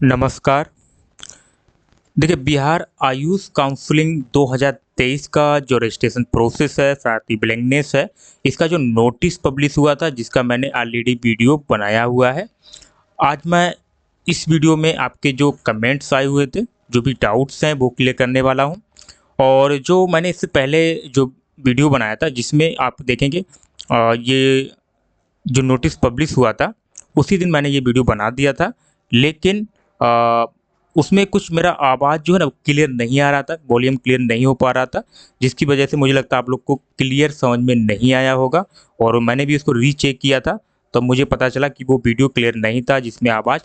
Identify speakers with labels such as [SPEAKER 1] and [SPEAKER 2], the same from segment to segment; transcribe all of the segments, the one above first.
[SPEAKER 1] नमस्कार। देखिए, बिहार आयुष काउंसलिंग 2023 का जो रजिस्ट्रेशन प्रोसेस है, साथ ही विलिंगनेस है, इसका जो नोटिस पब्लिश हुआ था, जिसका मैंने ऑलरेडी वीडियो बनाया हुआ है। आज मैं इस वीडियो में आपके जो कमेंट्स आए हुए थे, जो भी डाउट्स हैं, वो क्लियर करने वाला हूँ। और जो मैंने इससे पहले जो वीडियो बनाया था, जिसमें आप देखेंगे ये जो नोटिस पब्लिश हुआ था, उसी दिन मैंने ये वीडियो बना दिया था। लेकिन अ, उसमें कुछ मेरा आवाज़ जो है ना क्लियर नहीं आ रहा था, वॉल्यूम क्लियर नहीं हो पा रहा था, जिसकी वजह से मुझे लगता है आप लोग को क्लियर समझ में नहीं आया होगा। और मैंने भी उसको रीचेक किया था, तब मुझे पता चला कि वो वीडियो क्लियर नहीं था, जिसमें आवाज़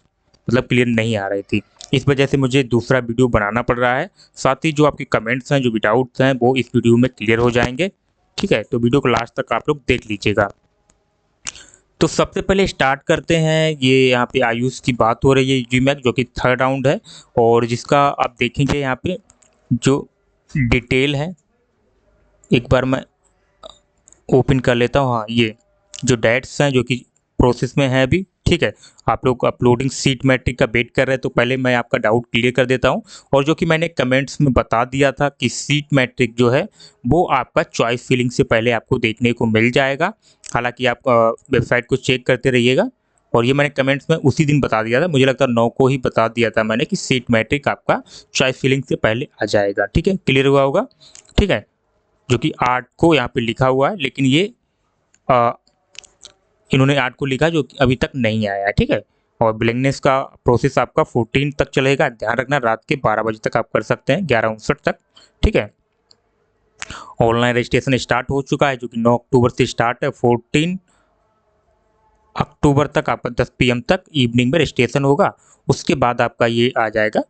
[SPEAKER 1] मतलब क्लियर नहीं आ रही थी। इस वजह से मुझे दूसरा वीडियो बनाना पड़ रहा है। साथ ही जो आपके कमेंट्स हैं, जो भी डाउट्स हैं, वो इस वीडियो में क्लियर हो जाएँगे। ठीक है? तो वीडियो को लास्ट तक आप लोग देख लीजिएगा। तो सबसे पहले स्टार्ट करते हैं। ये यहाँ पे आयुष की बात हो रही है, जीमैक जो कि थर्ड राउंड है, और जिसका आप देखेंगे यहाँ पे जो डिटेल है, एक बार मैं ओपन कर लेता हूँ। हाँ, ये जो डेट्स हैं जो कि प्रोसेस में है अभी। ठीक है, आप लोग अपलोडिंग सीट मैट्रिक का वेट कर रहे हैं, तो पहले मैं आपका डाउट क्लियर कर देता हूँ। और जो कि मैंने कमेंट्स में बता दिया था कि सीट मैट्रिक जो है वो आपका चॉइस फिलिंग से पहले आपको देखने को मिल जाएगा। हालांकि आप वेबसाइट को चेक करते रहिएगा। और ये मैंने कमेंट्स में उसी दिन बता दिया था, मुझे लगता है 9 को ही बता दिया था मैंने कि सीट मैट्रिक आपका चॉइस फिलिंग से पहले आ जाएगा। ठीक है, क्लियर हुआ होगा। ठीक है, जो कि 8 को यहाँ पे लिखा हुआ है, लेकिन ये अ, इन्होंने 8 को लिखा जो कि अभी तक नहीं आया है। ठीक है, और बिलिंगनेस का प्रोसेस आपका 14 तक चलेगा। ध्यान रखना, रात के 12 बजे तक आप कर सकते हैं, 11:59 तक। ठीक है, ऑनलाइन रजिस्ट्रेशन स्टार्ट हो चुका है, जो कि 9 अक्टूबर से स्टार्ट है। 14 अक्टूबर तक आपका 10 PM तक इवनिंग में रजिस्ट्रेशन होगा। उसके बाद आपका ये आ जाएगा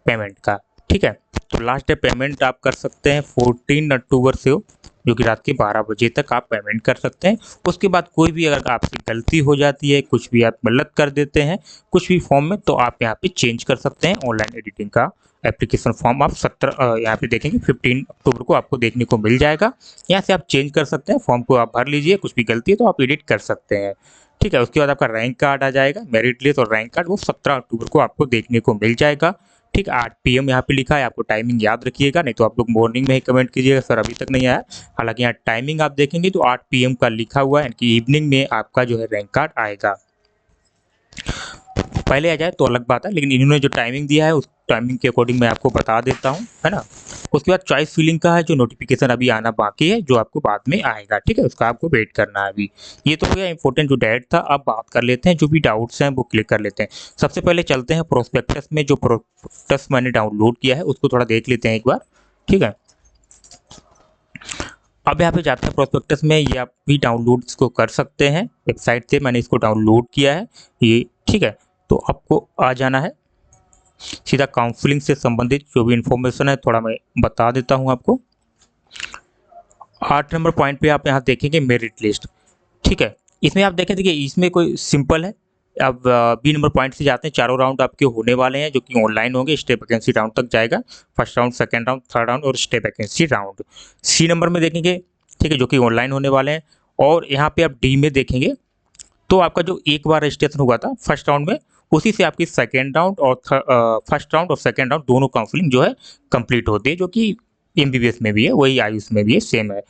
[SPEAKER 1] पेमेंट का। ठीक है, तो लास्ट डे पेमेंट आप कर सकते हैं 14 अक्टूबर से हो, जो कि रात के 12 बजे तक आप पेमेंट कर सकते हैं। उसके बाद कोई भी अगर आपसे गलती हो जाती है, कुछ भी आप गलत कर देते हैं कुछ भी फॉर्म में, तो आप यहाँ पे चेंज कर सकते हैं। ऑनलाइन एडिटिंग का एप्लीकेशन फॉर्म आप 17 यहाँ पे देखेंगे 15 अक्टूबर को आपको देखने को मिल जाएगा। यहाँ से आप चेंज कर सकते हैं, फॉर्म को आप भर लीजिए, कुछ भी गलती है तो आप एडिट कर सकते हैं। ठीक है, उसके बाद आपका रैंक कार्ड आ जाएगा, मेरिट लिस्ट और रैंक कार्ड, वो 17 अक्टूबर को आपको देखने को मिल जाएगा। ठीक, 8 PM यहाँ पे लिखा है, आपको टाइमिंग याद रखिएगा, नहीं तो आप लोग मॉर्निंग में ही कमेंट कीजिएगा सर अभी तक नहीं आया। हालांकि यहाँ टाइमिंग आप देखेंगे तो 8 PM का लिखा हुआ है, यानी कि इवनिंग में आपका जो है रैंक कार्ड आएगा। पहले आ जाए तो अलग बात है, लेकिन इन्होंने जो टाइमिंग दिया है उस टाइमिंग के अकॉर्डिंग मैं आपको बता देता हूँ, है ना। उसके बाद चॉइस फिलिंग का है, जो नोटिफिकेशन अभी आना बाकी है, जो आपको बाद में आएगा। ठीक है, उसका आपको वेट करना है अभी। ये तो हो गया इंपॉर्टेंट जो डेट था। अब बात कर लेते हैं, जो भी डाउट्स हैं वो क्लियर कर लेते हैं। सबसे पहले चलते हैं प्रोस्पेक्टस में। जो प्रोस्पेक्टस मैंने डाउनलोड किया है उसको थोड़ा देख लेते हैं एक बार। ठीक है, अब यहाँ पे जाते हैं प्रोस्पेक्टस में, ये आप भी डाउनलोड इसको कर सकते हैं वेबसाइट से। मैंने इसको डाउनलोड किया है ये। ठीक है, तो आपको आ जाना है सीधा काउंसलिंग से संबंधित जो भी इंफॉर्मेशन है थोड़ा मैं बता देता हूँ आपको। 8 नंबर पॉइंट पे आप यहाँ देखेंगे मेरिट लिस्ट। ठीक है, इसमें आप देखें, देखिए इसमें कोई सिंपल है। अब बी नंबर पॉइंट से जाते हैं। चारों राउंड आपके होने वाले हैं, जो कि ऑनलाइन होंगे। स्टे वैकेंसी राउंड तक जाएगा, first round, second round, third round और स्टे वैकेंसी राउंड। सी नंबर में देखेंगे, ठीक है, जो कि ऑनलाइन होने वाले हैं। और यहाँ पे आप डी में देखेंगे तो आपका जो एक बार रजिस्ट्रेशन हुआ था फर्स्ट राउंड में, उसी से आपकी सेकेंड राउंड और फर्स्ट राउंड और सेकेंड राउंड दोनों काउंसलिंग जो है कंप्लीट होती है, जो कि MBBS में भी है, वही आयुष में भी है, सेम है।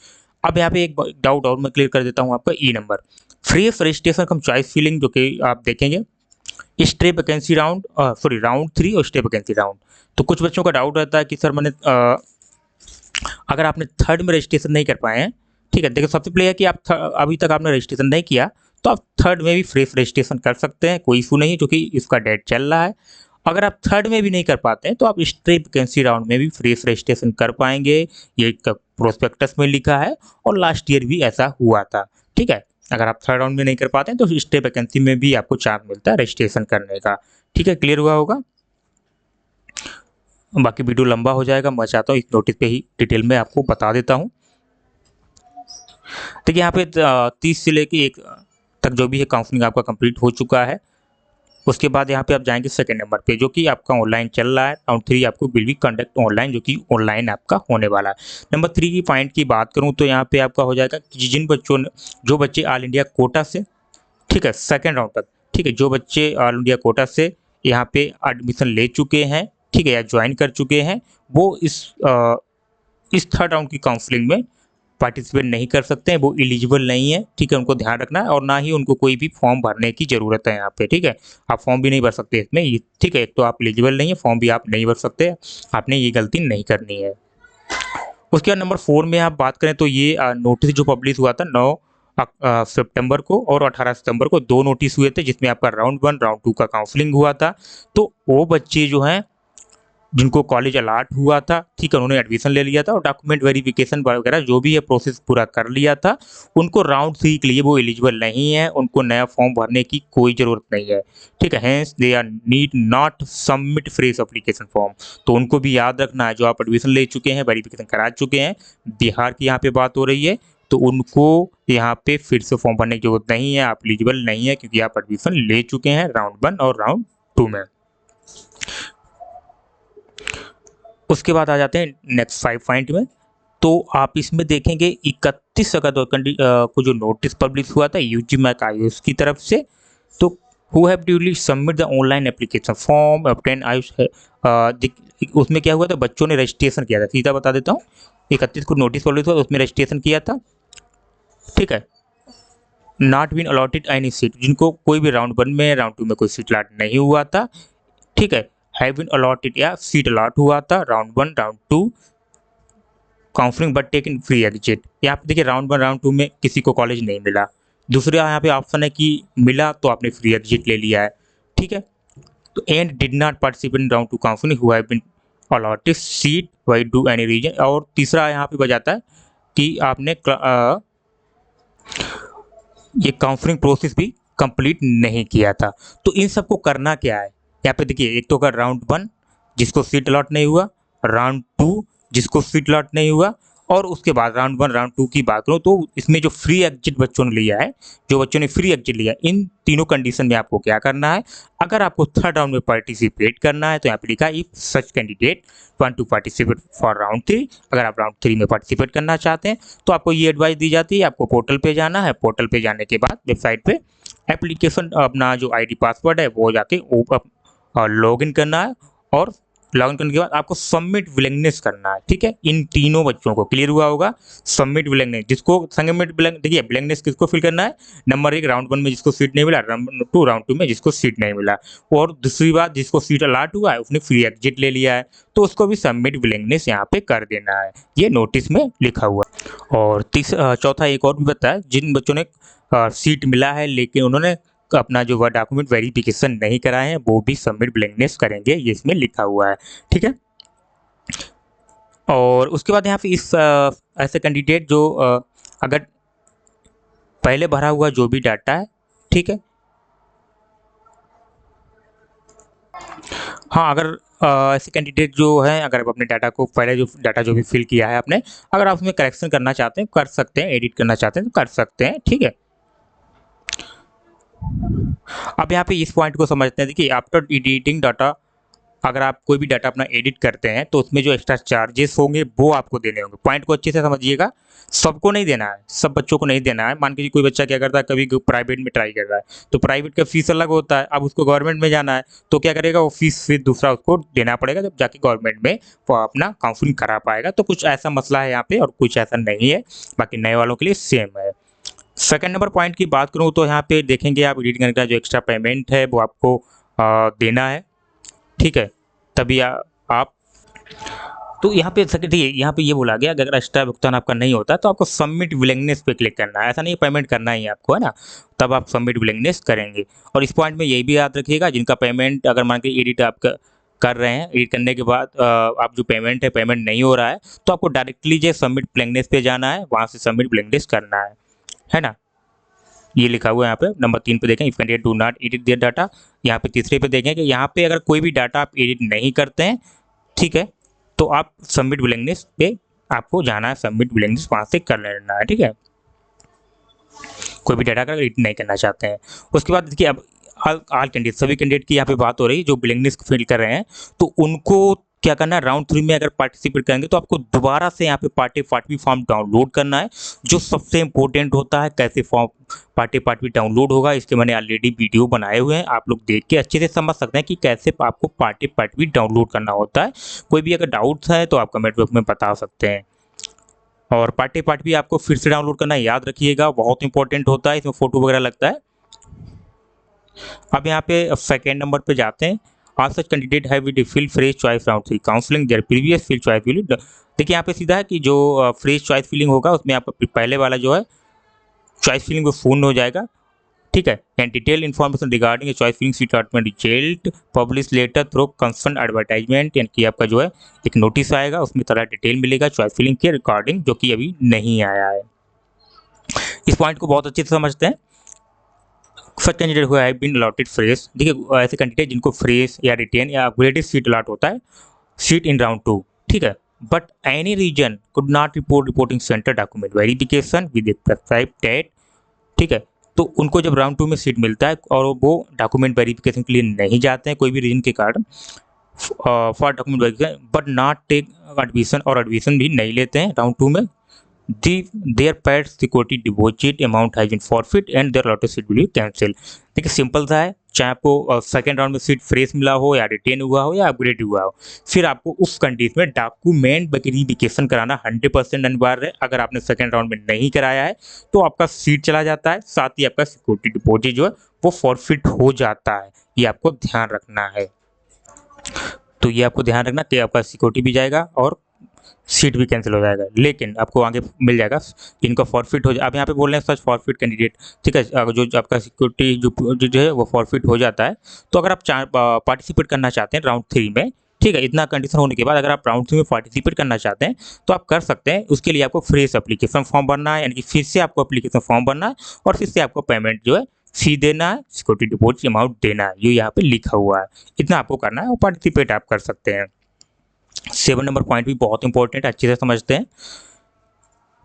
[SPEAKER 1] अब यहाँ पे एक डाउट और मैं क्लियर कर देता हूँ आपका। ई नंबर फ्रेश रजिस्ट्रेशन कम चॉइस फिलिंग, जो कि आप देखेंगे stay vacancy round, sorry round 3 और स्टे वैकेंसी राउंड। तो कुछ बच्चों का डाउट रहता है कि सर मैंने अगर आपने थर्ड में रजिस्ट्रेशन नहीं कर पाए हैं, ठीक है, देखो सबसे पहले है कि आप अभी तक आपने रजिस्ट्रेशन नहीं किया, तो आप थर्ड में भी फ्रेश रजिस्ट्रेशन कर सकते हैं, कोई इशू नहीं है, क्योंकि इसका डेट चल रहा है। अगर आप थर्ड में भी नहीं कर पाते हैं तो आप स्ट्रे वैकेंसी राउंड में भी फ्रेश रजिस्ट्रेशन कर पाएंगे। ये प्रोस्पेक्टस में लिखा है और लास्ट ईयर भी ऐसा हुआ था। ठीक है, अगर आप थर्ड राउंड में नहीं कर पाते हैं तो स्टे वैकेंसी में भी आपको चांस मिलता है रजिस्ट्रेशन करने का। ठीक है, क्लियर हुआ होगा। बाकी वीडियो लंबा हो जाएगा, मैं चाहता हूँ इस नोटिस पे ही डिटेल में आपको बता देता हूँ। देखिए यहाँ पे 30 से लेके 1 तक जो भी है काउंसलिंग आपका कंप्लीट हो चुका है। उसके बाद यहाँ पे आप जाएंगे सेकंड नंबर पे, जो कि आपका ऑनलाइन चल रहा है। राउंड 3 आपको विल बी कंडक्ट ऑनलाइन, जो कि ऑनलाइन आपका होने वाला है। नंबर 3 की पॉइंट की बात करूँ तो यहाँ पे आपका हो जाएगा कि जिन बच्चों ने, जो बच्चे ऑल इंडिया कोटा से, ठीक है, सेकेंड राउंड तक, ठीक है, जो बच्चे ऑल इंडिया कोटा से यहाँ पे एडमिशन ले चुके हैं, ठीक है, या ज्वाइन कर चुके हैं, वो इस थर्ड राउंड की काउंसलिंग में पार्टिसिपेट नहीं कर सकते हैं, वो एलिजिबल नहीं है, ठीक है, उनको ध्यान रखना है। और ना ही उनको कोई भी फॉर्म भरने की ज़रूरत है यहाँ पे, ठीक है, आप फॉर्म भी नहीं भर सकते इसमें, ठीक है, एक तो आप एलिजिबल नहीं है, फॉर्म भी आप नहीं भर सकते, आपने ये गलती नहीं करनी है। उसके बाद नंबर 4 में आप बात करें तो ये नोटिस जो पब्लिश हुआ था 9 सितंबर को और 18 सितंबर को 2 नोटिस हुए थे, जिसमें आपका राउंड 1 राउंड 2 का काउंसलिंग हुआ था। तो वो बच्चे जो हैं जिनको कॉलेज अलाट हुआ था, ठीक है, उन्होंने एडमिशन ले लिया था और डॉक्यूमेंट वेरिफिकेशन वगैरह जो भी है प्रोसेस पूरा कर लिया था, उनको राउंड 3 के लिए वो एलिजिबल नहीं है, उनको नया फॉर्म भरने की कोई ज़रूरत नहीं है, ठीक है, hence they are need not submit fresh application form. तो उनको भी याद रखना है, जो आप एडमिशन ले चुके हैं, वेरिफिकेशन करा चुके हैं, बिहार की यहाँ पे बात हो रही है, तो उनको यहाँ पे फिर से फॉर्म भरने की जरूरत नहीं है, आप एलिजिबल नहीं है, क्योंकि आप एडमिशन ले चुके हैं राउंड 1 और राउंड 2 में। उसके बाद आ जाते हैं नेक्स्ट 5 पॉइंट में। तो आप इसमें देखेंगे 31 अगस्त को जो नोटिस पब्लिश हुआ था यूजी मैक आयुष की तरफ से, तो who have duly submit the online application form obtain Ayush है, उसमें क्या हुआ था, बच्चों ने रजिस्ट्रेशन किया था, सीधा बता देता हूँ, 31 को नोटिस पब्लिश हुआ, उसमें रजिस्ट्रेशन किया था, ठीक है, not been allotted any seat, जिनको कोई भी राउंड 1 में राउंड 2 में कोई सीट अलॉट नहीं हुआ था, ठीक है, हैव बीन अलॉटेड या सीट अलॉट हुआ था round 1 round 2 counselling but taken free exit. यहाँ पे देखिए राउंड 1 राउंड 2 में किसी को कॉलेज नहीं मिला, दूसरा यहाँ पे ऑप्शन है कि मिला तो आपने फ्री एग्जिट ले लिया है, ठीक है, तो and did not participate in round 2 counselling who have been allotted seat why do any reason. और तीसरा यहाँ पे बजाता है कि आपने ये काउंसलिंग प्रोसेस भी कंप्लीट नहीं किया था। तो इन सबको करना क्या है, यहाँ पे देखिए, एक तो अगर राउंड 1 जिसको सीट अलॉट नहीं हुआ, राउंड 2 जिसको सीट अलॉट नहीं हुआ, और उसके बाद राउंड 1 राउंड 2 की बात करूँ तो इसमें जो फ्री एग्जिट बच्चों ने लिया है, जो बच्चों ने फ्री एग्जिट लिया है, इन तीनों कंडीशन में आपको क्या करना है, अगर आपको थर्ड राउंड में पार्टिसिपेट करना है तो यहाँ पे लिखा है if such candidate want to participate for round 3, अगर आप राउंड 3 में पार्टिसिपेट करना चाहते हैं तो आपको ये एडवाइस दी जाती है, आपको पोर्टल पे जाना है, पोर्टल पे जाने के बाद वेबसाइट पे एप्लीकेशन अपना जो आईडी पासवर्ड है वो जाके लॉग इन करना है, और लॉग इन करने के बाद आपको सबमिट विलिंगनेस करना है, ठीक है, इन तीनों बच्चों को क्लियर हुआ होगा, सबमिट विलिंगनेस, जिसको सबमिट देखिए विलिंगनेस किसको फिल करना है, नंबर 1 राउंड 1 में जिसको सीट नहीं मिला, नंबर 2 राउंड 2 में जिसको सीट नहीं मिला, और दूसरी बात जिसको सीट अलॉट हुआ है उसने फ्री एग्जिट ले लिया है तो उसको भी सबमिट विलिंगनेस यहाँ पे कर देना है, ये नोटिस में लिखा हुआ है। और चौथा एक और भी बताया, जिन बच्चों ने सीट मिला है लेकिन उन्होंने अपना जो वह डॉक्यूमेंट वेरिफिकेशन नहीं कराए हैं वो भी सबमिट विलिंगनेस करेंगे, ये इसमें लिखा हुआ है, ठीक है। और उसके बाद यहाँ पे इस ऐसे कैंडिडेट जो अगर पहले भरा हुआ जो भी डाटा है, ठीक है, हाँ, अगर ऐसे कैंडिडेट जो हैं, अगर आप अपने डाटा को पहले जो डाटा जो भी फिल किया है आपने, अगर आप उसमें करेक्शन करना चाहते हैं कर सकते हैं, एडिट करना चाहते हैं तो कर सकते हैं, ठीक है। अब यहाँ पे इस पॉइंट को समझते हैं, देखिए आफ्टर एडिटिंग डाटा, अगर आप कोई भी डाटा अपना एडिट करते हैं तो उसमें जो एक्स्ट्रा चार्जेस होंगे वो आपको देने होंगे, पॉइंट को अच्छे से समझिएगा, सबको नहीं देना है, सब बच्चों को नहीं देना है। मान के कोई बच्चा क्या करता है, कभी प्राइवेट में ट्राई कर रहा है तो प्राइवेट का फीस अलग होता है, अब उसको गवर्नमेंट में जाना है तो क्या करेगा, वो फीस फिर दूसरा उसको देना पड़ेगा, जब जाके गवर्नमेंट में वो अपना काउंसलिंग करा पाएगा। तो कुछ ऐसा मसला है यहाँ पे और कुछ ऐसा नहीं है, बाकी नए वालों के लिए सेम है। सेकंड नंबर पॉइंट की बात करूँ तो यहाँ पे देखेंगे आप एडिटिंग करने का जो एक्स्ट्रा पेमेंट है वो आपको देना है, ठीक है, तभी आप तो यहाँ पे देखिए, यहाँ पे ये बोला गया अगर एक्स्ट्रा भुगतान आपका नहीं होता तो आपको सबमिट विलिंगनेस पे क्लिक करना है, ऐसा नहीं पेमेंट करना ही आपको, है ना, तब आप सबमिट विलिंगनेस करेंगे। और इस पॉइंट में यही भी याद रखिएगा, जिनका पेमेंट अगर मान के एडिट आप कर रहे हैं, एडिट करने के बाद आप जो पेमेंट है पेमेंट नहीं हो रहा है तो आपको डायरेक्टली जो सबमिट विलिंगनेस पे जाना है, वहाँ से सबमिट विलिंगनेस करना है ना, ये लिखा हुआ है यहाँ पे। नंबर 3 पे देखें if candidate do not edit their data, यहाँ पे तीसरे पे देखें कि यहाँ पे अगर कोई भी डाटा आप एडिट नहीं करते हैं, ठीक है, तो आप सबमिट विलिंगनेस पे आपको जाना है, सबमिट विलिंगनेस वहाँ से कर लेना है, ठीक है, कोई भी डाटा अगर एडिट नहीं करना चाहते हैं। उसके बाद देखिए अब ऑल कैंडिडेट, सभी कैंडिडेट की यहाँ पे बात हो रही है जो विलिंगनेस फिल कर रहे हैं, तो उनको क्या करना है, राउंड 3 में अगर पार्टिसिपेट करेंगे तो आपको दोबारा से यहाँ पे पार्टी फॉर्म डाउनलोड करना है। जो सबसे इम्पोर्टेंट होता है कैसे फॉर्म पार्टी डाउनलोड होगा, इसके मैंने ऑलरेडी वीडियो बनाए हुए हैं, आप लोग देख के अच्छे से समझ सकते हैं कि कैसे आपको पार्टी डाउनलोड करना होता है। कोई भी अगर डाउट्स है तो आप कमेंट बॉक्स में बता सकते हैं। और पार्टी आपको फिर से डाउनलोड करना याद रखिएगा, बहुत इंपॉर्टेंट होता है, इसमें फोटो वगैरह लगता है। अब यहाँ पे सेकेंड नंबर पे जाते हैं। आज such candidate have with fill fresh choice round 3 counselling their previous fill choice will. देखिए यहाँ पे सीधा है कि जो फ्रेश चॉइस फिलिंग होगा उसमें आपका पहले वाला जो है चॉइस फिलिंग वो फोन हो जाएगा, ठीक है। And detail information regarding choice filling seat allotment result publish letter through concern advertisement, यानी कि आपका जो है एक नोटिस आएगा, उसमें तरह डिटेल मिलेगा चॉइस फिलिंग के रिगार्डिंग, जो कि अभी नहीं आया है। इस पॉइंट को बहुत अच्छे से समझते हैं। सच कैंडिडेट हुआ है बीन अलॉटेड फ्रेश, देखिए ऐसे कैंडिडेट जिनको फ्रेश या रिटेन या अपग्रेडेड सीट अलॉट होता है, सीट इन राउंड 2, ठीक है, but any reason could not reporting centre document verification with prescribed date, ठीक है। तो उनको जब राउंड 2 में सीट मिलता है और वो डॉक्यूमेंट वेरिफिकेशन के लिए नहीं जाते हैं कोई भी रीजन के कारण, for document verification but not take admission, और एडमिशन भी नहीं लेते हैं राउंड 2 में, their paid security deposit amount has been forfeit and their allotted seat will be cancel. देखिए सिंपल सा है, चाहे आपको सेकंड राउंड में सीट फ्रेश मिला हो या रिटेन हुआ हो या अपग्रेड हुआ हो, फिर आपको उस कंडीशन में डॉक्यूमेंट वेरिफिकेशन कराना 100% अनिवार्य है। अगर आपने सेकंड राउंड में नहीं कराया है तो आपका सीट चला जाता है, साथ ही आपका सिक्योरिटी डिपॉजिट जो है वो फॉरफिट हो जाता है, ये आपको ध्यान रखना है। तो ये आपको ध्यान रखना कि आपका सिक्योरिटी भी जाएगा और सीट भी कैंसिल हो जाएगा, लेकिन आपको आगे मिल जाएगा इनका फॉरफिट हो जाए। आप यहाँ पे बोल रहे हैं सच फॉरफिट कैंडिडेट, ठीक है, जो आपका सिक्योरिटी जो है वो फॉरफिट हो जाता है। तो अगर आप पार्टिसिपेट करना चाहते हैं राउंड 3 में, ठीक है, इतना कंडीशन होने के बाद अगर आप राउंड 3 में पार्टिसिपेट करना चाहते हैं तो आप कर सकते हैं। उसके लिए आपको फ्रेश एप्लीकेशन फॉर्म भरना है, यानी कि फिर से आपको एप्लीकेशन फॉर्म भरना है और फिर से आपको पेमेंट जो है फी देना है, सिक्योरिटी डिपॉजिट अमाउंट देना है, ये यहाँ पे लिखा हुआ है, इतना आपको करना है और पार्टिसिपेट आप कर सकते हैं। 7 नंबर पॉइंट भी बहुत इंपॉर्टेंट है, अच्छे से समझते हैं।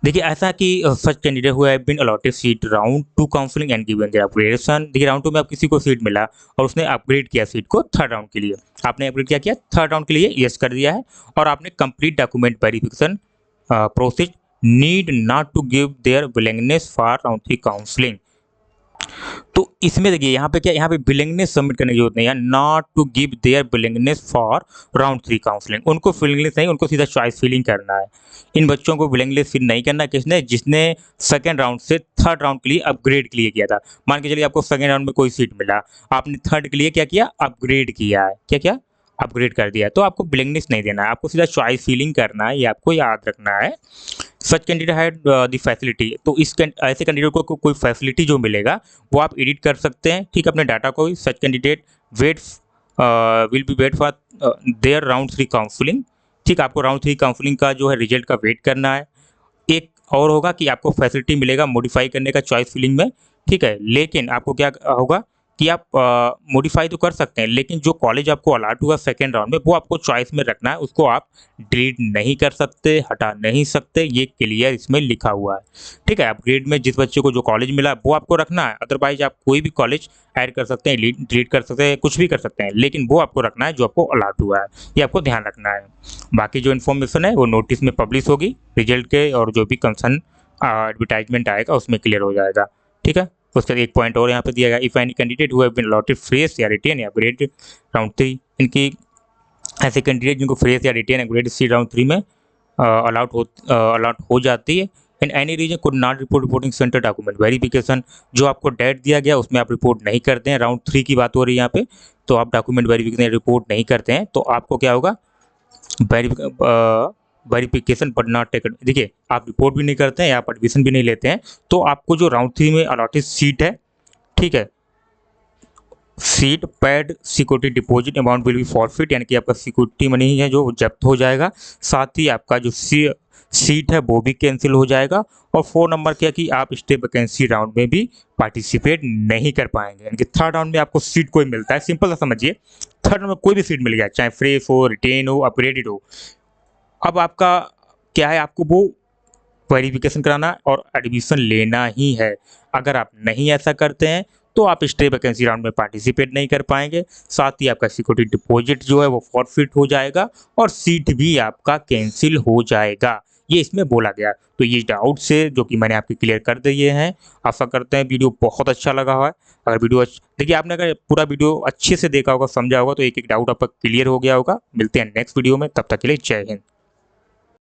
[SPEAKER 1] देखिए ऐसा कि सच कैंडिडेट हुआ है been allotted seat round 2 counselling and given their upgradation. देखिए राउंड 2 में आप किसी को सीट मिला और उसने अपग्रेड किया सीट को थर्ड राउंड के लिए, आपने अपग्रेड क्या किया थर्ड राउंड के लिए, यस कर दिया है, और आपने complete document verification process need not to give their willingness for round 3 counselling. तो इसमें देखिए यहाँ पे क्या, यहाँ पे विलिंगनेस सबमिट करने की जरूरत नहीं है, not to give their willingness for round 3 counselling. उनको विलिंगनेस नहीं, उनको सीधा चॉइस फिलिंग करना है। इन बच्चों को विलिंगनेस फिल नहीं करना, किसने, जिसने सेकंड राउंड से थर्ड राउंड के लिए अपग्रेड के लिए किया था। मान के चलिए आपको सेकंड राउंड में कोई सीट मिला, आपने थर्ड के लिए क्या किया, अपग्रेड किया है, क्या क्या अपग्रेड कर दिया, तो आपको विलिंगनेस नहीं देना है, आपको सीधा चॉइस फिलिंग करना है, ये आपको याद रखना है। सच कैंडिडेट हैड द फैसिलिटी, तो इस ऐसे कैंडिडेट को कोई फैसिलिटी जो मिलेगा वो आप एडिट कर सकते हैं, ठीक है, अपने डाटा को। Such candidate wait will be wait for their round 3 counselling, ठीक, आपको राउंड 3 काउंसलिंग का जो है रिजल्ट का वेट करना है। एक और होगा कि आपको फैसिलिटी मिलेगा मॉडिफाई करने का चॉइस फिलिंग में, ठीक है, लेकिन आपको क्या होगा कि आप मॉडिफाई तो कर सकते हैं, लेकिन जो कॉलेज आपको अलॉट हुआ सेकेंड राउंड में वो आपको चॉइस में रखना है, उसको आप डिलीट नहीं कर सकते, हटा नहीं सकते, ये क्लियर इसमें लिखा हुआ है, ठीक है। अपग्रेड में जिस बच्चे को जो कॉलेज मिला वो आपको रखना है, अदरवाइज आप कोई भी कॉलेज ऐड कर सकते हैं, डिलीट कर सकते हैं, कुछ भी कर सकते हैं, लेकिन वो आपको रखना है जो आपको अलॉट हुआ है, ये आपको ध्यान रखना है। बाकी जो इन्फॉर्मेशन है वो नोटिस में पब्लिश होगी रिजल्ट के, और जो भी कंसर्न एडवर्टाइजमेंट आएगा उसमें क्लियर हो जाएगा, ठीक है। उसका एक पॉइंट और यहाँ पे दिया गया, if any candidate who have been allotted fresh या रिटेन या अपग्रेड राउंड 3, इनकी ऐसे कैंडिडेट जिनको फ्रेश या रिटेन अपग्रेड सीट राउंड 3 में अलॉट हो जाती है, in any reason could not reporting centre document verification, जो आपको डेट दिया गया उसमें आप रिपोर्ट नहीं करते हैं, राउंड 3 की बात हो रही है यहाँ पे, तो आप डॉक्यूमेंट वेरिफिकेशन रिपोर्ट नहीं करते हैं, तो आपको क्या होगा, वेरिफिकेशन बट नॉट टेकन। देखिए आप रिपोर्ट भी नहीं करते हैं या आप एडमिशन भी नहीं लेते हैं, तो आपको जो राउंड 3 में अलॉटेड सीट है, ठीक है, seat paid security deposit amount will be forfeit, यानी कि आपका सिक्योरिटी मनी है जो जब्त हो जाएगा, साथ ही आपका जो सीट है वो भी कैंसिल हो जाएगा। और 4 नंबर क्या कि आप स्टे वैकेंसी राउंड में भी पार्टिसिपेट नहीं कर पाएंगे, यानी कि थर्ड राउंड में आपको सीट कोई मिलता है, सिंपल सा समझिए, थर्ड राउंड में कोई भी सीट मिल गया, चाहे फ्रेश हो, रिटेन हो, अपग्रेडेड हो, अब आपका क्या है, आपको वो वेरिफिकेशन कराना और एडमिशन लेना ही है। अगर आप नहीं ऐसा करते हैं तो आप स्टे वैकेंसी राउंड में पार्टिसिपेट नहीं कर पाएंगे। साथ ही आपका सिक्योरिटी डिपॉजिट जो है वो फॉरफिट हो जाएगा और सीट भी आपका कैंसिल हो जाएगा, ये इसमें बोला गया। तो ये डाउट्स है जो कि मैंने आपके क्लियर कर दिए हैं। आशा करते हैं वीडियो बहुत अच्छा लगा हुआ है। अगर वीडियो देखिए, आपने अगर पूरा वीडियो अच्छे से देखा होगा, समझा होगा, तो एक एक डाउट आपका क्लियर हो गया होगा। मिलते हैं नेक्स्ट वीडियो में, तब तक के लिए जय हिंद।